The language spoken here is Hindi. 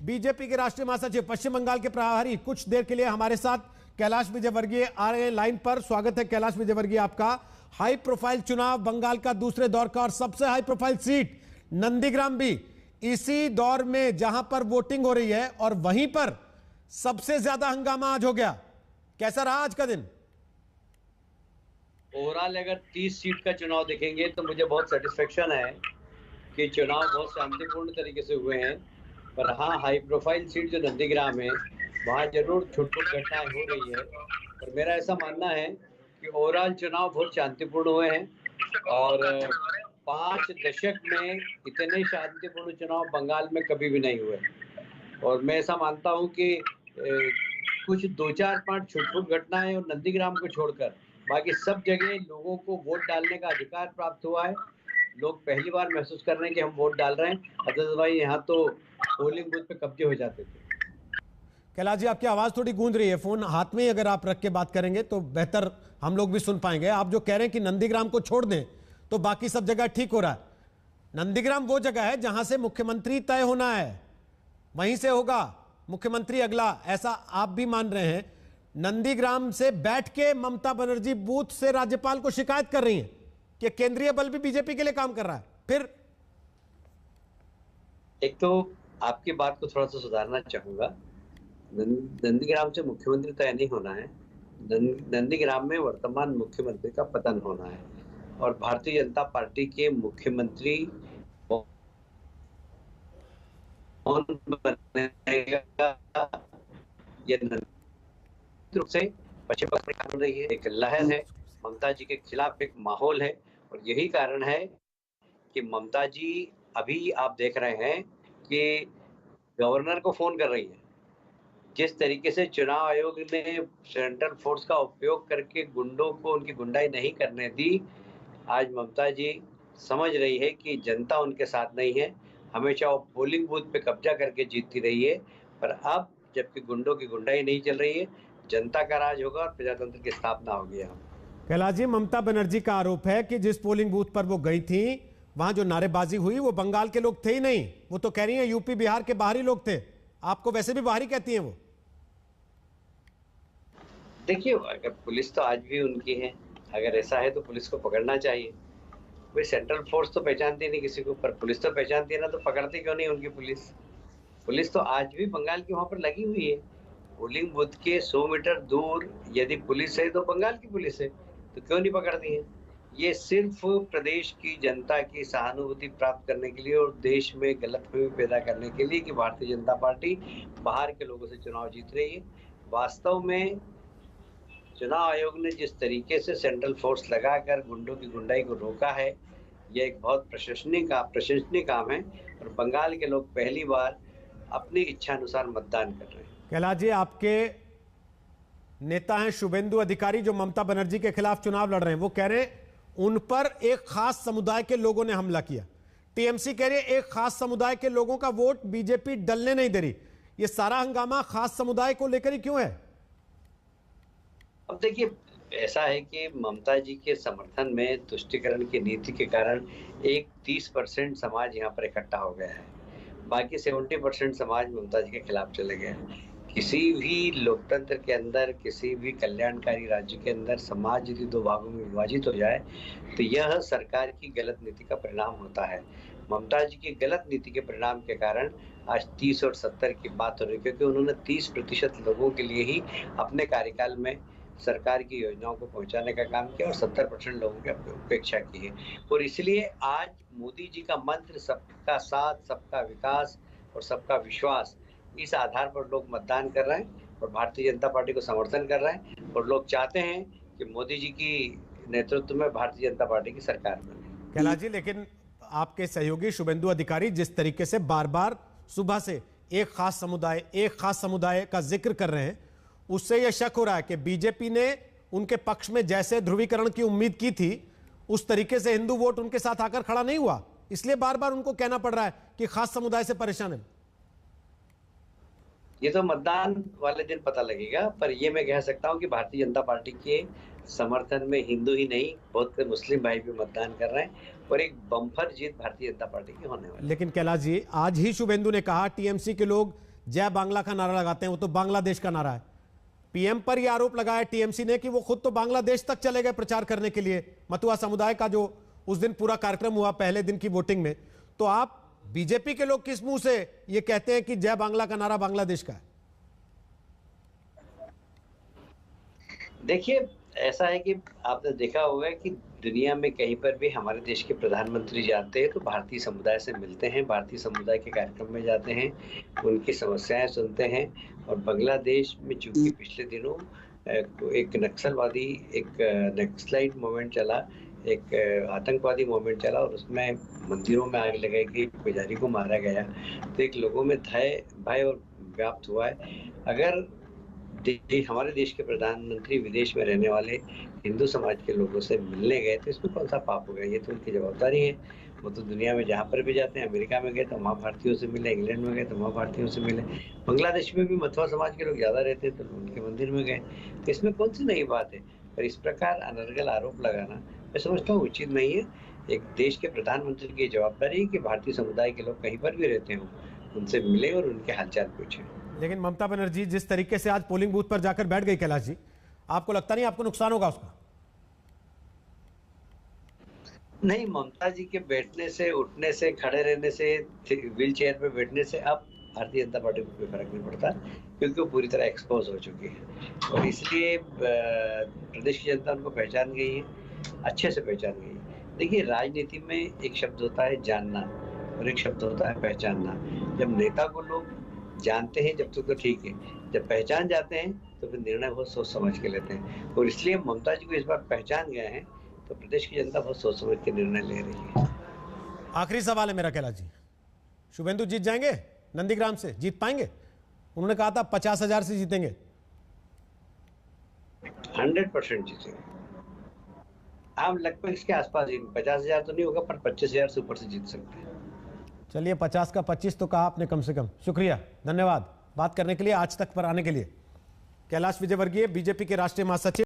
बीजेपी के राष्ट्रीय महासचिव पश्चिम बंगाल के प्रभारी कुछ देर के लिए हमारे साथ कैलाश विजयवर्गीय आ रहे हैं लाइन पर। स्वागत है कैलाश विजयवर्गीय आपका। हाई प्रोफाइल चुनाव बंगाल का दूसरे दौर का और सबसे हाई प्रोफाइल सीट नंदीग्राम भी इसी दौर में जहां पर वोटिंग हो रही है और वहीं पर सबसे ज्यादा हंगामा आज हो गया। कैसा रहा आज का दिन? ओवरऑल अगर 30 सीट का चुनाव देखेंगे तो मुझे बहुत सेटिस्फेक्शन है कि चुनाव बहुत शांतिपूर्ण तरीके से हुए हैं। पर हाँ, हाई प्रोफाइल सीट जो नंदीग्राम है वहाँ जरूर छुटपुट घटनाएं हो रही है। पर मेरा ऐसा मानना है कि ओवरऑल चुनाव बहुत शांतिपूर्ण हुए हैं और 5 दशक में इतने शांतिपूर्ण चुनाव बंगाल में कभी भी नहीं हुए। और मैं ऐसा मानता हूँ कि कुछ 2-4-5 छुटपुट घटनाएं और नंदीग्राम को छोड़कर बाकी सब जगह लोगों को वोट डालने का अधिकार प्राप्त हुआ है। लोग पहली बार महसूस कर रहे हैं कि हम वोट डाल रहे हैं, अदरवाइज यहाँ तो पोलिंग बूथ पे कब्जे हो जाते थे। कैलाश जी, आपकी आवाज थोड़ी गूंज रही है, फोन हाथ में ही अगर आप रख के बात करेंगे तो बेहतर हम लोग भी सुन पाएंगे। आप जो कह रहे हैं कि नंदीग्राम को छोड़ दें तो बाकी सब जगह ठीक हो रहा है। नंदीग्राम वो जगह है जहां से मुख्यमंत्री तय होना है, वहीं से होगा मुख्यमंत्री अगला, ऐसा आप भी मान रहे हैं। नंदीग्राम से बैठ के ममता बनर्जी बूथ से राज्यपाल को शिकायत कर रही हैं कि केंद्रीय बल भी बीजेपी के लिए काम कर रहा है। फिर एक तो आपकी बात को थोड़ा सा सुधारना चाहूंगा। नंदीग्राम से मुख्यमंत्री तय नहीं होना है, नंदीग्राम में वर्तमान मुख्यमंत्री का पतन होना है और भारतीय जनता पार्टी के मुख्यमंत्री कौन बनेगा ये रूप से पश्चिम बंगाल में रही है। एक लहर है, ममता जी के खिलाफ एक माहौल है और यही कारण है कि ममता जी अभी आप देख रहे हैं कि गवर्नर को फोन कर रही है। जिस तरीके से चुनाव आयोग ने सेंट्रल फोर्स का उपयोग करके गुंडों को उनकी गुंडाई नहीं करने दी, आज ममता जी समझ रही है कि जनता उनके साथ नहीं है। हमेशा वो पोलिंग बूथ पे कब्जा करके जीतती रही है, पर अब जबकि गुंडों की गुंडाई नहीं चल रही है, जनता का राज होगा और प्रजातंत्र की स्थापना होगी। कैलाश जी, ममता बनर्जी का आरोप है कि जिस पोलिंग बूथ पर वो गई थी वहां जो नारेबाजी हुई वो बंगाल के लोग थे ही नहीं, वो तो कह रही हैं यूपी बिहार के बाहरी लोग थे। आपको वैसे भी बाहरी कहती हैं वो? देखिए, अगर पुलिस तो आज भी उनकी है, अगर ऐसा है तो पुलिस को पकड़ना चाहिए। भाई सेंट्रल फोर्स तो पहचानती नहीं किसी को, पर पुलिस तो पहचानती है ना, तो पकड़ती क्यों नहीं उनकी पुलिस? पुलिस तो आज भी बंगाल की वहां पर लगी हुई है। पोलिंग बूथ के 100 मीटर दूर यदि पुलिस है तो बंगाल की पुलिस है, तो क्यों नहीं पकड़ती है? ये सिर्फ प्रदेश की जनता की सहानुभूति प्राप्त करने के लिए और देश में गलतफहमी पैदा करने के लिए कि भारतीय जनता पार्टी बाहर के लोगों से चुनाव जीत रही है। वास्तव में चुनाव आयोग ने जिस तरीके से सेंट्रल फोर्स लगाकर गुंडों की गुंडाई को रोका है, यह एक बहुत प्रशंसनीय काम है और बंगाल के लोग पहली बार अपनी इच्छा अनुसार मतदान कर रहे हैं। कैलाश जी, आपके नेता हैं शुभेंदु अधिकारी जो ममता बनर्जी के खिलाफ चुनाव लड़ रहे हैं, वो कह रहे हैं उन पर एक खास समुदाय के लोगों ने हमला किया। टीएमसी कह रही है एक खास समुदाय के लोगों का वोट बीजेपी डलने नहीं दे रही। ये सारा हंगामा खास समुदाय को लेकर ही क्यों है? अब देखिए, ऐसा है कि ममता जी के समर्थन में तुष्टीकरण की नीति के कारण एक 30% समाज यहाँ पर इकट्ठा हो गया है, बाकी 70% समाज ममता जी के खिलाफ चले गए हैं। किसी भी लोकतंत्र के अंदर, किसी भी कल्याणकारी राज्य के अंदर समाज यदि 2 भागों में विभाजित हो जाए तो यह सरकार की गलत नीति का परिणाम होता है। ममता जी की गलत नीति के परिणाम के कारण आज 30 और 70 की बात हो रही है, क्योंकि उन्होंने 30% लोगों के लिए ही अपने कार्यकाल में सरकार की योजनाओं को पहुंचाने का काम किया और 70% लोगों की उपेक्षा की है। और इसलिए आज मोदी जी का मंत्र सबका साथ, सबका विकास और सबका विश्वास, इस आधार पर लोग मतदान कर रहे हैं और भारतीय जनता पार्टी को समर्थन कर रहे हैं और लोग चाहते हैं कि मोदी जी की नेतृत्व में भारतीय जनता पार्टी की सरकार बने। कैलाश जी, लेकिन आपके सहयोगी शुभेंदु अधिकारी जिस तरीके से बार बार सुबह से एक खास समुदाय का जिक्र कर रहे हैं, उससे यह शक हो रहा है कि बीजेपी ने उनके पक्ष में जैसे ध्रुवीकरण की उम्मीद की थी उस तरीके से हिंदू वोट उनके साथ आकर खड़ा नहीं हुआ, इसलिए बार बार उनको कहना पड़ रहा है कि खास समुदाय से परेशान है। ये तो मतदान वाले दिन पता लगेगा, पर ये मैं कह सकता हूं कि भारतीय जनता पार्टी के समर्थन में हिंदू ही नहीं, बहुत मुस्लिम भाई भी मतदान कर रहे हैं और एक बम्पर जीत भारतीय जनता पार्टी की होने वाली है। लेकिन कैलाश जी, आज ही शुभेंदु ने कहा टीएमसी के लोग जय बांग्ला का नारा लगाते हैं, वो तो बांग्लादेश का नारा है। पीएम पर यह आरोप लगाया टीएमसी ने कि वो खुद तो बांग्लादेश तक चले गए प्रचार करने के लिए, मतुआ समुदाय का जो उस दिन पूरा कार्यक्रम हुआ पहले दिन की वोटिंग में। तो आप बीजेपी के लोग किस मुंह से ये कहते हैं कि जय बांग्ला का नारा बांग्लादेश का है? देखिए, ऐसा है कि आपने देखा होगा कि दुनिया में कहीं पर भी हमारे देश के प्रधानमंत्री जाते हैं तो भारतीय समुदाय से मिलते हैं, भारतीय समुदाय के कार्यक्रम में जाते हैं, उनकी समस्याएं सुनते हैं। और बांग्लादेश में चूंकि पिछले दिनों एक नक्सलवादी, एक नक्सलाइट मूवमेंट चला, एक आतंकवादी मूवमेंट चला और उसमें मंदिरों में आग लगाई गई, पुजारी को मारा गया, तो एक लोगों में भय और व्याप्त हुआ है। अगर हमारे देश के प्रधानमंत्री विदेश में रहने वाले हिंदू समाज के लोगों से मिलने गए तो इसमें कौन सा पाप हो गया? ये तो उनकी जवाबदारी है। वो तो दुनिया में जहाँ पर भी जाते हैं, अमेरिका में गए तो वहाँ भारतीयों से मिले, इंग्लैंड में गए तो वहाँ भारतीयों से मिले, बांग्लादेश में भी मथुआ समाज के लोग ज़्यादा रहते हैं तो उनके मंदिर में गए, तो इसमें कौन सी नई बात है? पर इस प्रकार अनर्गल आरोप लगाना मैं समझता हूँ उचित नहीं है। एक देश के प्रधानमंत्री की जवाबदारी है कि भारतीय समुदाय के लोग कहीं पर भी रहते हों, उनसे मिले और उनके हालचाल पूछें। लेकिन ममता बनर्जी जिस तरीके से आज पोलिंग बूथ पर जाकर बैठ गई कैलाश जी, आपको लगता नहीं आपको नुकसान होगा उसका? नहीं, ममता जी के बैठने से, उठने से, खड़े रहने से, व्हील चेयर पे बैठने से अब भारतीय जनता पार्टी को कोई फर्क नहीं पड़ता, क्योंकि वो पूरी तरह एक्सपोज हो चुकी है और इसलिए प्रदेश की जनता उनको पहचान गई है, अच्छे से पहचान गई है। देखिए, राजनीति में एक शब्द होता है जानना और एक शब्द होता है पहचानना। जब नेता को लोग जानते हैं जब तक तो ठीक है, जब पहचान जाते हैं तो फिर निर्णय बहुत सोच समझ के लेते हैं और इसलिए ममता जी को इस बार पहचान गए हैं तो प्रदेश की जनता बहुत सोच समझ के निर्णय ले रही है। आखिरी सवाल है मेरा कैलाश जी, शुभेंदु जीत जाएंगे नंदीग्राम से? जीत पाएंगे? उन्होंने कहा था 50,000 से जीतेंगे। 100% जीतेंगे। आप लगभग इसके आसपास 50,000 तो नहीं होगा पर 25,000 से ऊपर से जीत सकते हैं। चलिए, 50 का 25 तो कहा आपने कम से कम। शुक्रिया, धन्यवाद बात करने के लिए, आज तक पर आने के लिए। कैलाश विजयवर्गीय, बीजेपी के राष्ट्रीय महासचिव।